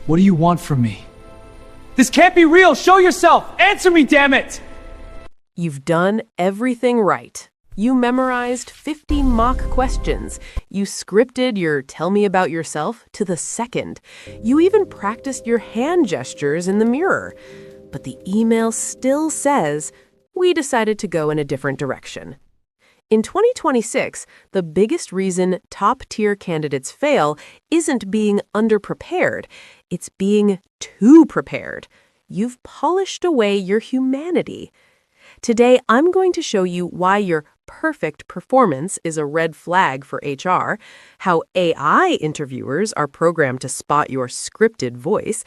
What do you want from me? This can't be real! Show yourself! Answer me, damn it! You've done everything right. You memorized 50 mock questions. You scripted your tell me about yourself to the second. You even practiced your hand gestures in the mirror. But the email still says, we decided to go in a different direction. In 2026, the biggest reason top-tier candidates fail isn't being underprepared. It's being too prepared. You've polished away your humanity. Today, I'm going to show you why your perfect performance is a red flag for HR, how AI interviewers are programmed to spot your scripted voice,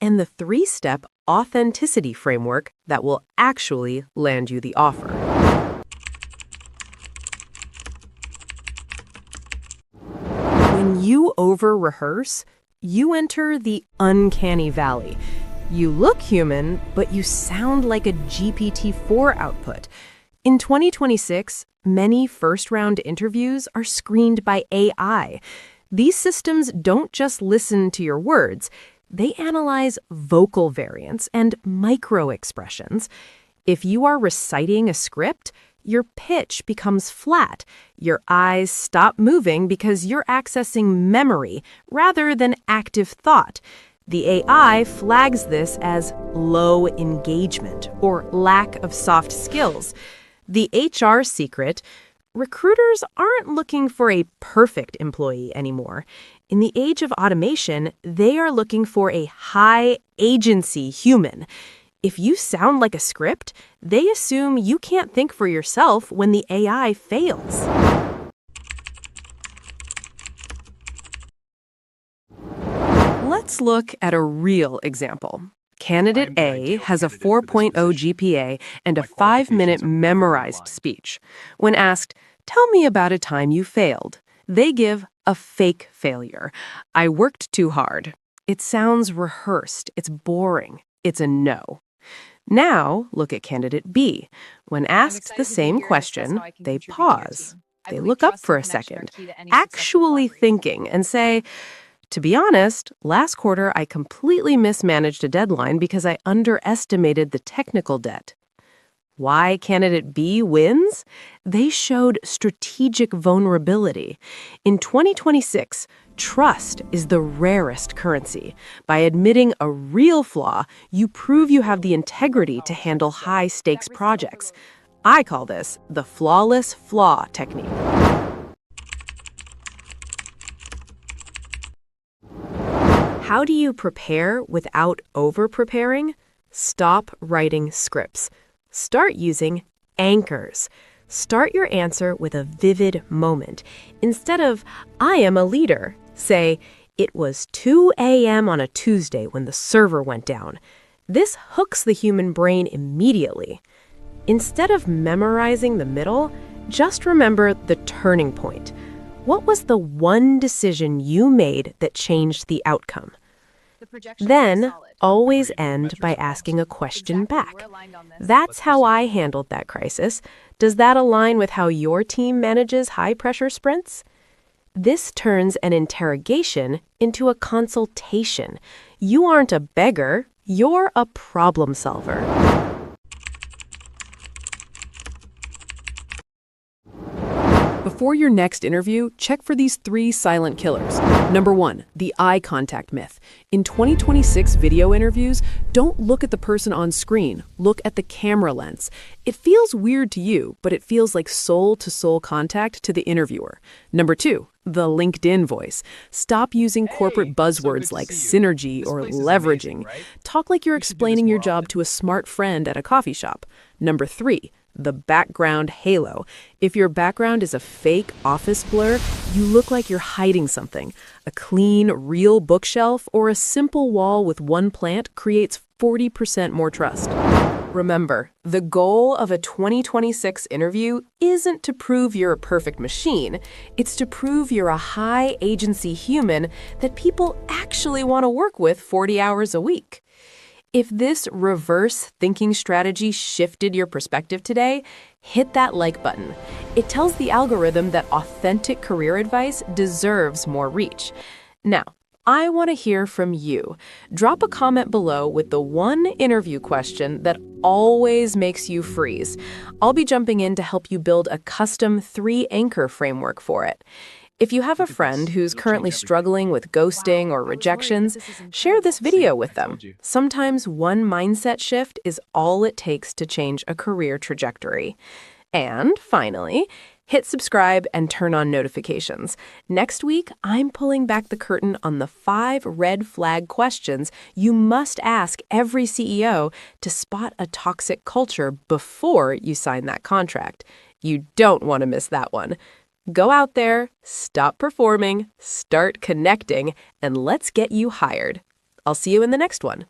and the 3-step authenticity framework that will actually land you the offer. When you over-rehearse, you enter the uncanny valley. You look human, but you sound like a GPT-4 output. In 2026, many first-round interviews are screened by AI. These systems don't just listen to your words. They analyze vocal variants and micro-expressions. If you are reciting a script, your pitch becomes flat. Your eyes stop moving because you're accessing memory rather than active thought. The AI flags this as low engagement or lack of soft skills. The HR secret: recruiters aren't looking for a perfect employee anymore. In the age of automation, they are looking for a high-agency human. If you sound like a script, they assume you can't think for yourself when the AI fails. Let's look at a real example. Candidate A has a 4.0 GPA and a 5-minute memorized speech. When asked, "Tell me about a time you failed," they give a fake failure. "I worked too hard." It sounds rehearsed. It's boring. It's a no. Now, look at candidate B. When asked the same question, they pause. They look up for a second, actually thinking, and say, "To be honest, last quarter I completely mismanaged a deadline because I underestimated the technical debt." Why candidate B wins? They showed strategic vulnerability. In 2026, trust is the rarest currency. By admitting a real flaw, you prove you have the integrity to handle high-stakes projects. I call this the flawless flaw technique. How do you prepare without over-preparing? Stop writing scripts. Start using anchors. Start your answer with a vivid moment. Instead of, "I am a leader," say, "It was 2 a.m. on a Tuesday when the server went down." This hooks the human brain immediately. Instead of memorizing the middle, just remember the turning point. What was the one decision you made that changed the outcome? Then, always end by asking a question back. "That's how I handled that crisis. Does that align with how your team manages high-pressure sprints?" This turns an interrogation into a consultation. You aren't a beggar, you're a problem solver. Before your next interview, check for these 3 silent killers. Number 1, the eye contact myth. In 2026 video interviews, don't look at the person on screen. Look at the camera lens. It feels weird to you, but it feels like soul-to-soul contact to the interviewer. Number 2, the LinkedIn voice. Stop using corporate buzzwords like synergy or leveraging. Talk like you're explaining your job to a smart friend at a coffee shop. Number 3, the background halo. If your background is a fake office blur, you look like you're hiding something. A clean, real bookshelf or a simple wall with one plant creates 40% more trust. Remember, the goal of a 2026 interview isn't to prove you're a perfect machine. It's to prove you're a high-agency human that people actually want to work with 40 hours a week. If this reverse thinking strategy shifted your perspective today, hit that like button. It tells the algorithm that authentic career advice deserves more reach. Now, I want to hear from you. Drop a comment below with the one interview question that always makes you freeze. I'll be jumping in to help you build a custom 3-anchor framework for it. If you have a friend who's currently struggling with ghosting or rejections, share this video with them. Sometimes one mindset shift is all it takes to change a career trajectory. And finally, hit subscribe and turn on notifications. Next week, I'm pulling back the curtain on the 5 red flag questions you must ask every CEO to spot a toxic culture before you sign that contract. You don't want to miss that one. Go out there, stop performing, start connecting, and let's get you hired. I'll see you in the next one.